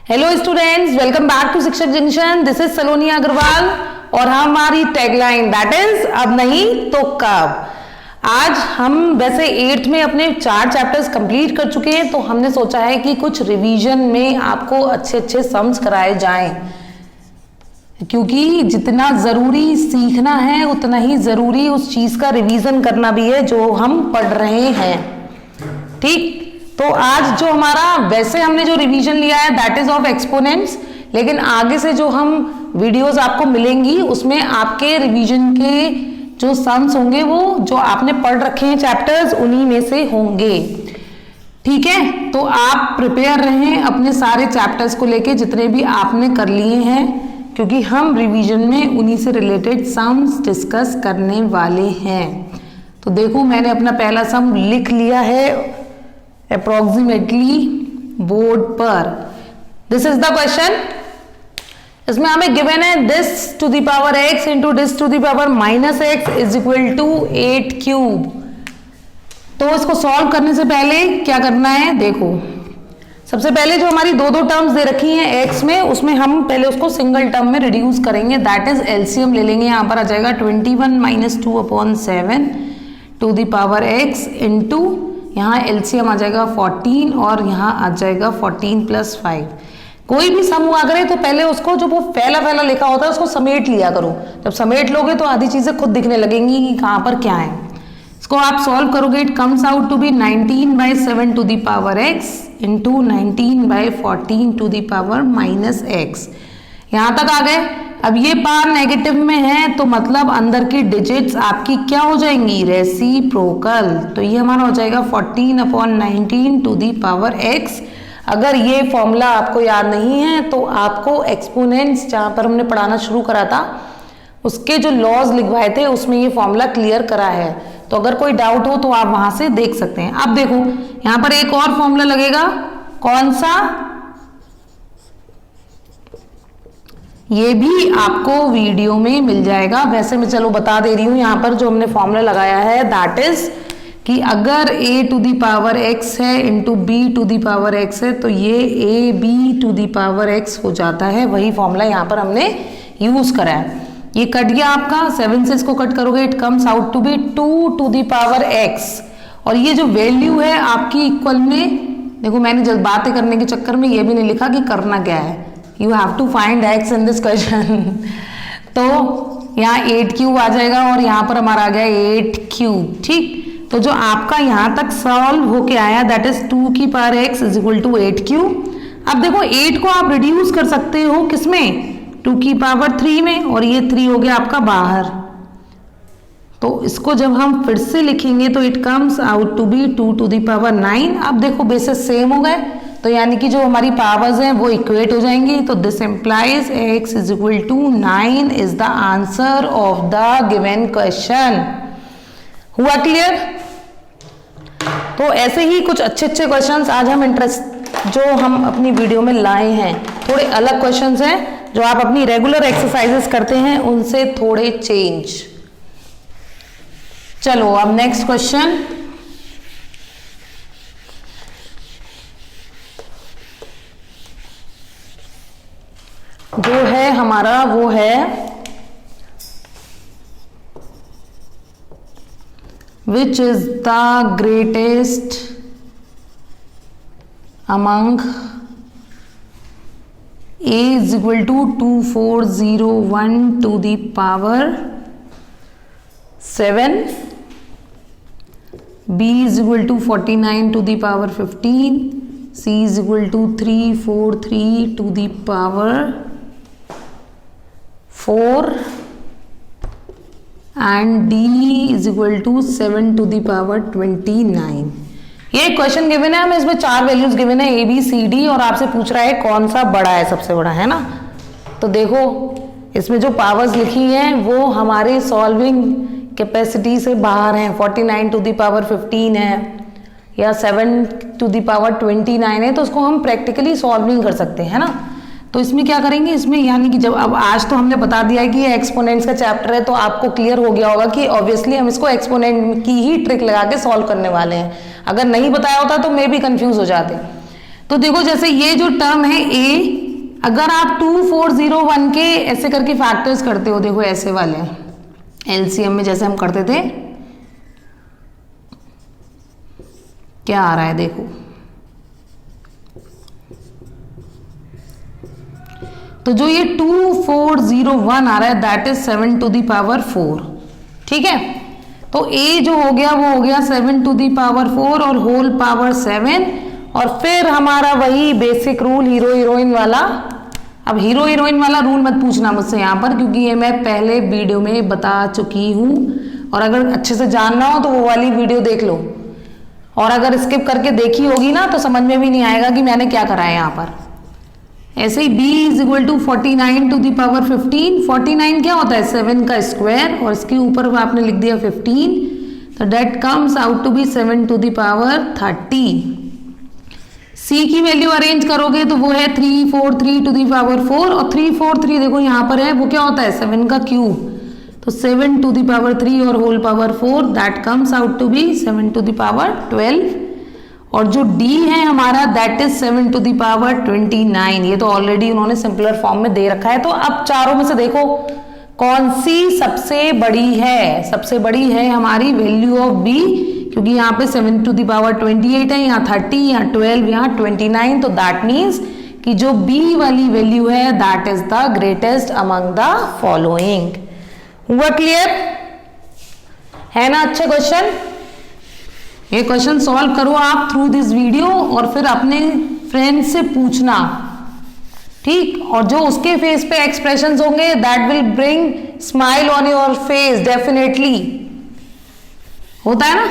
Hello students, welcome back to Shikshak Junction. This is Saloni Agarwal और हमारी tagline that is अब नहीं तो कब। आज हम वैसे 8th में अपने 4 चैप्टर्स कंप्लीट कर चुके हैं, तो हमने सोचा है कि कुछ रिवीजन में आपको अच्छे अच्छे सम्स कराए जाएं, क्योंकि जितना जरूरी सीखना है उतना ही जरूरी उस चीज का रिवीजन करना भी है जो हम पढ़ रहे हैं। ठीक, तो आज जो हमारा वैसे हमने जो रिवीजन लिया है दैट इज ऑफ एक्सपोनेंट्स, लेकिन आगे से जो हम वीडियोस आपको मिलेंगी उसमें आपके रिवीजन के जो सम्स होंगे वो जो आपने पढ़ रखे हैं चैप्टर्स उन्हीं में से होंगे। ठीक है, तो आप प्रिपेयर रहें अपने सारे चैप्टर्स को लेके जितने भी आपने कर लिए हैं, क्योंकि हम रिवीजन में उन्हीं से रिलेटेड सम्स डिस्कस करने वाले हैं। तो देखो, मैंने अपना पहला सम लिख लिया है अप्रोक्सीमेटली बोर्ड पर। This is the question. इसमें हमें गिवन है this to the power x into this to the power minus x is equal to 8 cube. तो इसको सॉल्व करने से पहले क्या करना है, देखो सबसे पहले जो हमारी दो टर्म्स दे रखी हैं x में, उसमें हम पहले उसको सिंगल टर्म में रिड्यूस करेंगे, दैट इज एलसीएम ले लेंगे। यहाँ पर आ जाएगा 21 minus 2/7 to the power x into यहाँ एलसीएम आ जाएगा 14 और यहाँ आ जाएगा 14 प्लस 5। कोई भी सम हुआ करे तो पहले उसको जो वो फैला फैला लिखा होता है उसको समेट लिया करो। जब समेट लोगे तो आधी चीजें खुद दिखने लगेंगी कि कहाँ पर क्या है। इसको आप सॉल्व करोगे, it comes out to be 19/7 to the power x into 19/14 to the power minus x। यहाँ तक आ गए। अब ये पावर नेगेटिव में है तो मतलब अंदर की डिजिट्स आपकी क्या हो जाएंगी, रेसिप्रोकल। तो ये हमारा हो जाएगा 14/19 टू दी पावर x। अगर ये फॉर्मूला आपको याद नहीं है तो आपको एक्सपोनेंट्स जहाँ पर हमने पढ़ाना शुरू करा था उसके जो लॉज लिखवाए थे उसमें ये फॉर्मूला क्लियर करा है। तो अगर कोई डाउट हो तो आप वहां से देख सकते हैं। अब देखो यहाँ पर एक और फॉर्मूला लगेगा, कौन सा, ये भी आपको वीडियो में मिल जाएगा। वैसे मैं चलो बता दे रही हूँ, यहाँ पर जो हमने फॉर्मूला लगाया है दैट इज कि अगर a to the power x है into b to the power x है तो ये ab to the power x हो जाता है। वही फॉर्मूला यहाँ पर हमने यूज करा है। ये कट गया आपका, 7 से इसको कट करोगे it comes out to be 2 to the power x। और ये जो वैल्यू है आपकी इक्वल में, देखो मैंने जब बातें करने के चक्कर में ये भी नहीं लिखा कि करना क्या है, you have to find x in this question. तो यहाँ 8 क्यूब आ जाएगा और यहाँ पर हमारा आ गया 8 क्यूब। ठीक, तो जो आपका यहाँ तक सॉल्व होके आया दैट इज 2 की power x is equal to 8 cube. अब देखो 8 को आप रिड्यूस कर सकते हो किसमें, 2 की पावर 3 में, और ये 3 हो गया आपका बाहर। तो इसको जब हम फिर से लिखेंगे तो it comes out to be 2 to the power 9। अब देखो बेसिस सेम हो गए तो यानी कि जो हमारी पावर्स हैं वो इक्वेट हो जाएंगी। तो this implies x is equal to 9 is the answer of the given question. हुआ क्लियर? तो ऐसे ही कुछ अच्छे अच्छे क्वेश्चंस आज हम जो हम अपनी वीडियो में लाए हैं, थोड़े अलग क्वेश्चंस हैं जो आप अपनी रेगुलर एक्सरसाइजेस करते हैं उनसे थोड़े चेंज। चलो अब नेक्स्ट क्वेश्चन। जो है हमारा वो है which is the greatest among a is equal to 2401 to the power 7, b is equal to 49 to the power 15, c is equal to 343 to the power 4 and d is equal to 7 to the power 29। ये question given है, हमें इसमें 4 values given है a b c d और आपसे पूछ रहा है कौन सा बड़ा है, सबसे बड़ा है ना। तो देखो इसमें जो पावर्स लिखी हैं वो हमारे सॉल्विंग कैपेसिटी से बाहर हैं। 49 टू द पावर 15 है या 7 टू द पावर 29 है, तो उसको हम प्रैक्टिकली सॉल्व नहीं कर सकते, है ना। तो इसमें क्या करेंगे, इसमें यानी कि जब अब आज तो हमने बता दिया है कि ये एक्सपोनेंट्स का चैप्टर है तो आपको क्लियर हो गया होगा कि ऑब्वियसली हम इसको एक्सपोनेंट की ही ट्रिक लगा के सॉल्व करने वाले हैं। अगर नहीं बताया होता तो मैं भी कंफ्यूज हो जाते। तो देखो जैसे ये जो टर्म है a, अगर आप 2401 के ऐसे करके फैक्टर्स करते हो, देखो ऐसे वाले एलसीएम में जैसे हम करते थे, क्या आ रहा है देखो, तो जो ये 2401 आ रहा है that is 7 to the power 4। ठीक है, तो a जो हो गया वो हो गया 7 टू द पावर 4 और होल पावर 7, और फिर हमारा वही बेसिक रूल हीरो हीरोइन वाला। अब हीरो हीरोइन वाला रूल मत पूछना मुझसे यहाँ पर, क्योंकि ये मैं पहले वीडियो में बता चुकी हूँ, और अगर अच्छे से जानना हो तो वो वाली वीडियो देख लो, और अगर स्किप करके देखी होगी ना तो समझ में भी नहीं आएगा कि मैंने क्या करा है यहाँ पर। ऐसे ही b is equal to 49 to the power 15। 49 क्या होता है, 7 का स्क्वायर, और इसके ऊपर आपने लिख दिया 15, तो that comes out to be 7 to the power 30। c की वैल्यू अरेंज करोगे तो वो है 343 टू द पावर 4, और 343 देखो यहाँ पर है, वो क्या होता है 7 का क्यूब, तो 7 टू द पावर 3 और whole power 4, that comes out to be 7 to the power 12। और जो d है हमारा that is 7 to the power 29। ये तो ऑलरेडी उन्होंने सिंपलर फॉर्म में दे रखा है। तो अब चारों में से देखो कौन सी सबसे बड़ी है, सबसे बड़ी है हमारी वैल्यू ऑफ b, क्योंकि यहाँ पे 7 टू द पावर 28 है, यहाँ 30, यहाँ 12, यहाँ 29, तो दैट मीन्स कि जो b वाली वैल्यू है that is the greatest among the following. हुआ क्लियर है ना? अच्छे क्वेश्चन, ये क्वेश्चन सॉल्व करो आप थ्रू दिस वीडियो, और फिर अपने फ्रेंड से पूछना, ठीक? और जो उसके फेस पे एक्सप्रेशंस होंगे that will bring smile on your face definitely. होता है ना,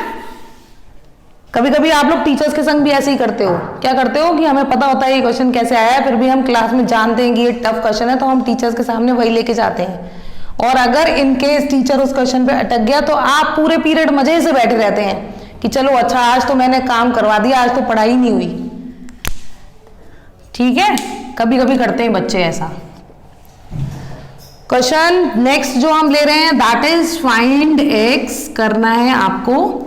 कभी कभी आप लोग टीचर्स के संग भी ऐसे ही करते हो। क्या करते हो कि हमें पता होता है ये क्वेश्चन कैसे आया है, फिर भी हम क्लास में जानते हैं कि ये टफ क्वेश्चन है, तो हम टीचर्स के सामने वही लेके जाते हैं, और अगर इनकेस टीचर उस क्वेश्चन पे अटक गया तो आप पूरे पीरियड मजे से बैठे रहते हैं कि चलो अच्छा आज तो मैंने काम करवा दिया, आज तो पढ़ाई नहीं हुई। ठीक है, कभी कभी करते हैं बच्चे ऐसा। क्वेश्चन नेक्स्ट जो हम ले रहे हैं दैट इज फाइंड x करना है आपको,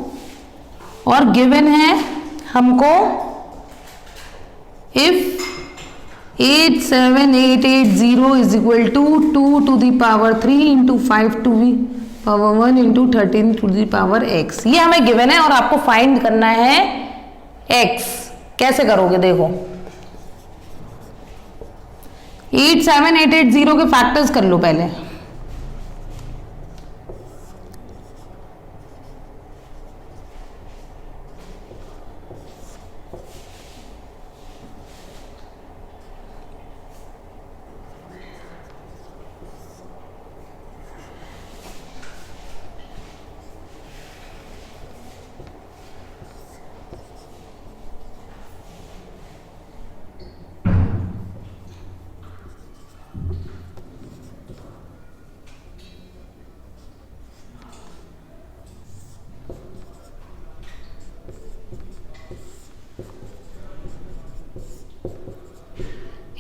और गिवन है हमको if 87880 is equal to 2 to the power 3 into 5 to the power 1 into 13 to the power x। ये हमें गिवन है और आपको फाइंड करना है x। कैसे करोगे देखो, 87880 के फैक्टर्स कर लो पहले।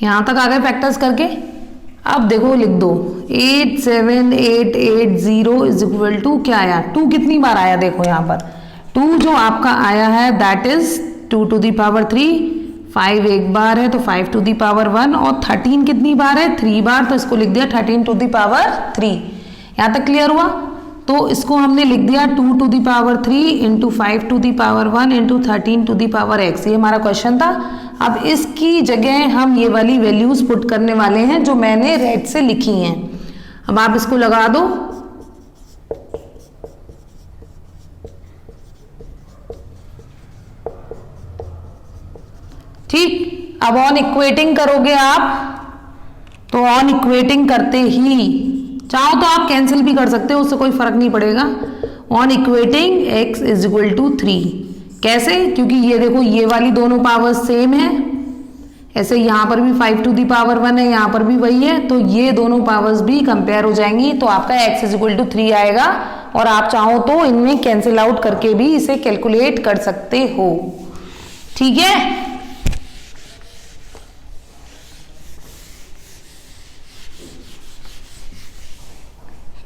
यहां तक आ गए फैक्टर्स करके। अब देखो लिख दो 87880 इज इक्वल टू क्या आया, 2 कितनी बार आया देखो यहाँ पर, 2 जो आपका आया है that is 2 to the power 3, 5 एक बार है तो 5 टू दी पावर 1, और 13 कितनी बार है 3 बार, तो इसको लिख दिया 13 टू दी पावर 3। यहाँ तक क्लियर हुआ? तो इसको हमने लिख दिया 2 to the power 3 into 5 to the power 1 into 13 to the power x। ये हमारा क्वेश्चन था। अब इसकी जगह हम ये वाली वैल्यूज पुट करने वाले हैं जो मैंने रेड से लिखी हैं। अब आप इसको लगा दो, ठीक। अब ऑन इक्वेटिंग करोगे आप, तो ऑन इक्वेटिंग करते ही चाहो तो आप कैंसिल भी कर सकते हो, उससे कोई फर्क नहीं पड़ेगा। On equating x is equal to 3। कैसे? क्योंकि ये देखो ये वाली दोनों पावर सेम है, ऐसे यहाँ पर भी 5 टू दी पावर 1 है, यहाँ पर भी वही है, तो ये दोनों पावर्स भी कंपेयर हो जाएंगी, तो आपका x इज इक्वल टू 3 आएगा। और आप चाहो तो इनमें कैंसिल आउट करके भी इसे कैलकुलेट कर सकते हो, ठीक है।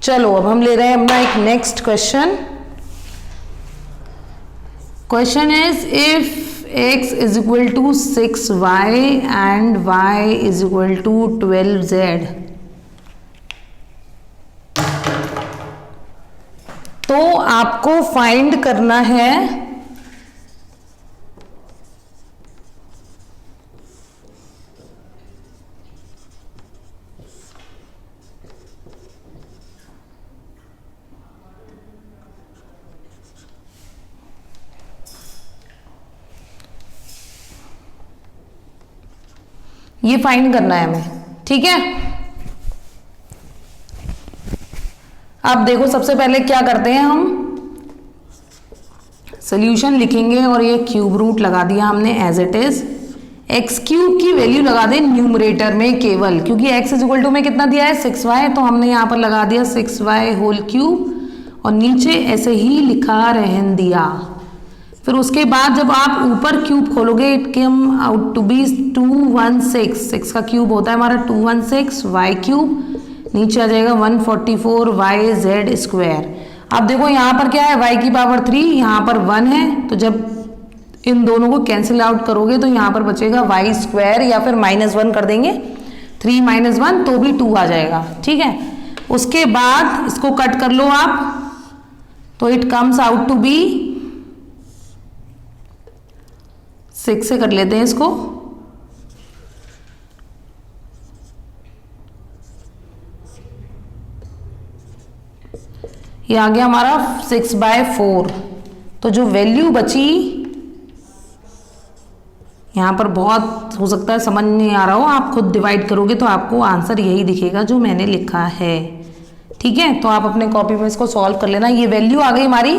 चलो अब हम ले रहे हैं अपना एक next question. Question is if x is equal to 6y and y is equal to 12z। तो आपको फाइंड करना है ये फाइंड करना है हमें, ठीक है। अब देखो सबसे पहले क्या करते हैं, हम सोल्यूशन लिखेंगे और ये क्यूब रूट लगा दिया हमने as it is. X cube की वैल्यू लगा दें न्यूमरेटर में केवल, क्योंकि एक्स इज इक्वल टू में कितना दिया है 6y, तो हमने यहाँ पर लगा दिया 6y होल क्यूब और नीचे ऐसे ही लिखा रहन दिया। फिर उसके बाद जब आप ऊपर क्यूब खोलोगे it came out to be 216, 6 का क्यूब होता है हमारा 216 y क्यूब, नीचे आ जाएगा 144 yz स्क्वायर। अब देखो यहाँ पर क्या है y की पावर 3, यहाँ पर 1 है, तो जब इन दोनों को कैंसिल आउट करोगे तो यहाँ पर बचेगा y स्क्वायर, या फिर -1 कर देंगे, 3 - 1 तो भी 2 आ जाएगा, ठीक है। उसके बाद इसको कट कर लो आप, तो it comes out to be 6 से कर लेते हैं इसको, ये आ गया हमारा 6/4। तो जो वैल्यू बची, यहाँ पर बहुत हो सकता है समझ नहीं आ रहा हो, आप खुद डिवाइड करोगे तो आपको आंसर यही दिखेगा जो मैंने लिखा है, ठीक है। तो आप अपने कॉपी में इसको सॉल्व कर लेना। ये वैल्यू आ गई हमारी।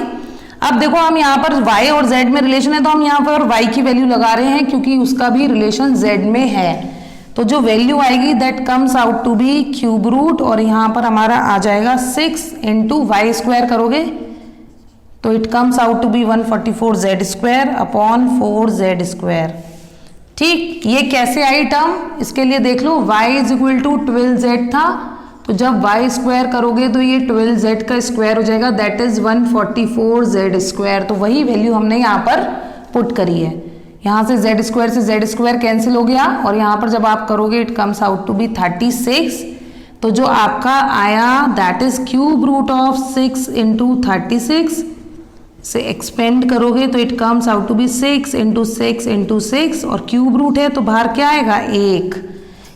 अब देखो हम यहाँ पर y और z में रिलेशन है, तो हम यहाँ पर y की वैल्यू लगा रहे हैं क्योंकि उसका भी रिलेशन z में है। तो जो वैल्यू आएगी that comes out to be cube root, और यहाँ पर हमारा आ जाएगा 6 इंटू वाई स्क्वायर करोगे तो it comes out to be 144z square upon 4z square, ठीक। ये कैसे आई टर्म, इसके लिए देख लो y is equal to 12z था, तो जब y स्क्वायर करोगे तो ये 12z का स्क्वायर हो जाएगा, दैट इज 144z स्क्वायर। तो वही वैल्यू हमने यहाँ पर पुट करी है। यहाँ से z स्क्वायर से z स्क्वायर कैंसिल हो गया, और यहाँ पर जब आप करोगे it comes out to be 36। तो जो आपका आया that is cube root of 6 into 36 से एक्सपेंड करोगे तो it comes out to be 6 into 6 into 6, और क्यूब रूट है तो बाहर क्या आएगा 1।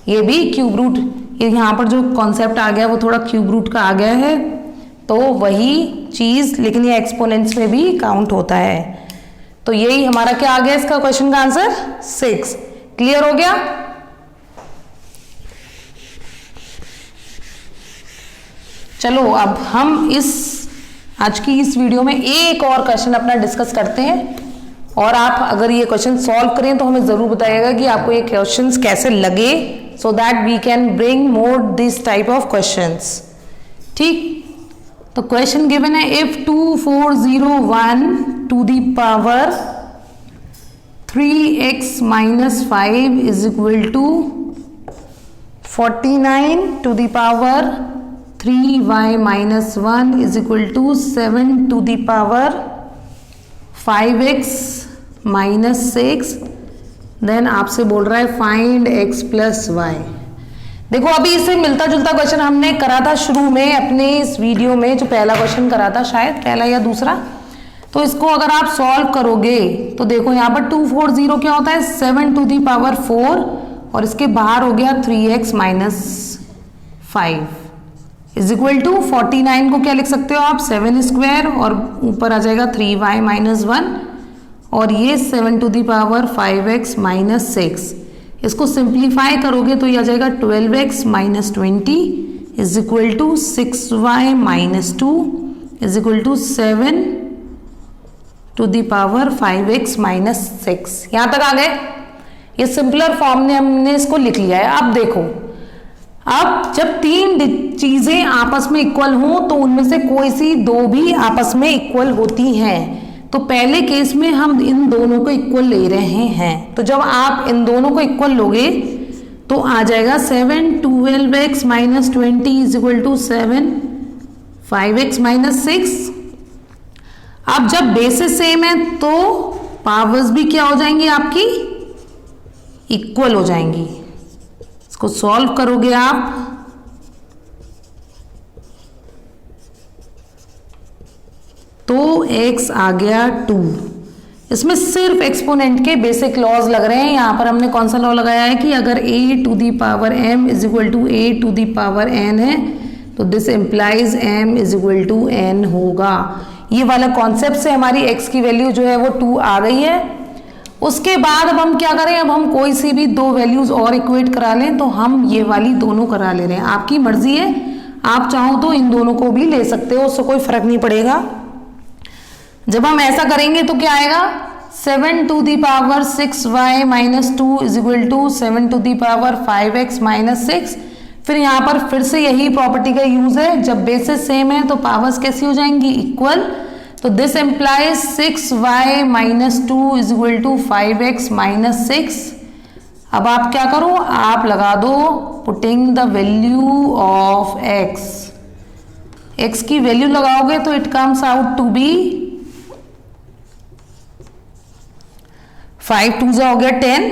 ये भी क्यूब रूट, ये यहाँ पर जो कॉन्सेप्ट आ गया वो थोड़ा क्यूब रूट का आ गया है, तो वही चीज, लेकिन ये एक्सपोनेंट्स में भी काउंट होता है। तो यही हमारा क्या आ गया इसका क्वेश्चन का आंसर 6। क्लियर हो गया। चलो अब हम आज की इस वीडियो में एक और क्वेश्चन अपना डिस्कस करते हैं, और आप अगर ये क्वेश्चन सॉल्व करें तो हमें जरूर बताइएगा कि आपको ये क्वेश्चंस कैसे लगे, so that we can bring more this type of questions, ठीक। तो क्वेश्चन गिवन है if 2401 to the power 3x minus 5 is equal to 49 to the power 3y minus 1 is equal to 7 to the power 5x minus 6, then आपसे बोल रहा है find x plus Y. देखो अभी इससे मिलता जुलता क्वेश्चन हमने करा था शुरू में अपने इस वीडियो में, जो पहला क्वेश्चन करा था शायद पहला या दूसरा। तो इसको अगर आप सॉल्व करोगे तो देखो यहाँ पर 240 क्या होता है 7 टू दी पावर 4, और इसके बाहर हो गया 3x minus 5 is equal to 49 को क्या लिख सकते हो आप 7 स्क्वायर, और ऊपर आ जाएगा 3y माइनस 1, और ये 7 to the power 5x minus 6। इसको सिंप्लीफाई करोगे तो ये आ जाएगा 12x minus 20 is equal to 6y minus 2 is equal to 7 to the power 5x minus 6। यहां तक आ गए। ये सिंपलर फॉर्म में हमने इसको लिख लिया है। अब देखो, अब जब तीन चीजें आपस में इक्वल हो तो उनमें से कोई सी दो भी आपस में इक्वल होती हैं। तो पहले केस में हम इन दोनों को इक्वल ले रहे हैं, तो जब आप इन दोनों को इक्वल लोगे तो आ जाएगा 7 12x minus 20 is equal to 7 5x minus 6। अब जब बेसिस सेम है तो पावर्स भी क्या हो जाएंगी आपकी, इक्वल हो जाएंगी। इसको सॉल्व करोगे आप तो x आ गया 2। इसमें सिर्फ एक्सपोनेंट के बेसिक लॉज लग रहे हैं। यहां पर हमने कौन सा लॉ लगाया है कि अगर a to the power m is equal to a to the power n है तो this implies m is equal to n होगा। ये वाला कॉन्सेप्ट से हमारी x की वैल्यू जो है वो 2 आ गई है। उसके बाद अब हम क्या करें, अब हम कोई सी भी दो वैल्यूज और इक्वेट करा लें, तो हम ये वाली दोनों करा ले रहे हैं। आपकी मर्जी है, आप चाहो तो इन दोनों को भी ले सकते हो, उससे कोई फर्क नहीं पड़ेगा। जब हम ऐसा करेंगे तो क्या आएगा, 7 to the power 6y minus 2 is equal to 7 to the power 5x minus 6। फिर यहाँ पर फिर से यही प्रॉपर्टी का यूज है, जब बेसिस सेम है तो पावर्स कैसी हो जाएंगी, इक्वल। तो this implies 6y minus 2 is equal to 5x minus 6। अब आप क्या करो, आप लगा दो putting the value of x की वैल्यू लगाओगे तो it comes out to be 5 2 हो गया 10,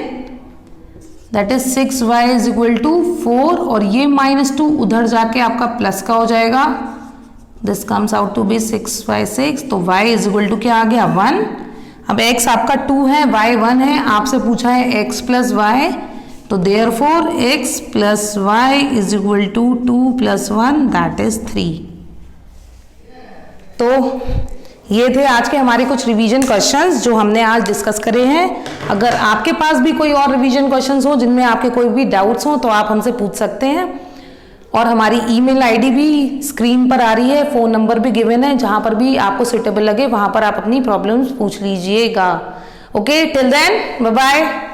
that is 6y is equal to 4, और ये -2 उधर जाके आपका प्लस का हो जाएगा। This comes out to be 6y6, तो y इज इक्वल टू क्या आ गया 1। अब x आपका 2 है, y 1 है, आपसे पूछा है x प्लस y, तो therefore x plus y is equal to 2 plus 1 that is 3। तो ये थे आज के हमारे कुछ रिवीजन क्वेश्चंस जो हमने आज डिस्कस करे हैं। अगर आपके पास भी कोई और रिवीजन क्वेश्चंस हो जिनमें आपके कोई भी डाउट्स हो तो आप हमसे पूछ सकते हैं। और हमारी ईमेल आईडी भी स्क्रीन पर आ रही है, फ़ोन नंबर भी गिवन है, जहां पर भी आपको सुटेबल लगे वहां पर आप अपनी प्रॉब्लम्स पूछ लीजिएगा। Okay, till then bye bye.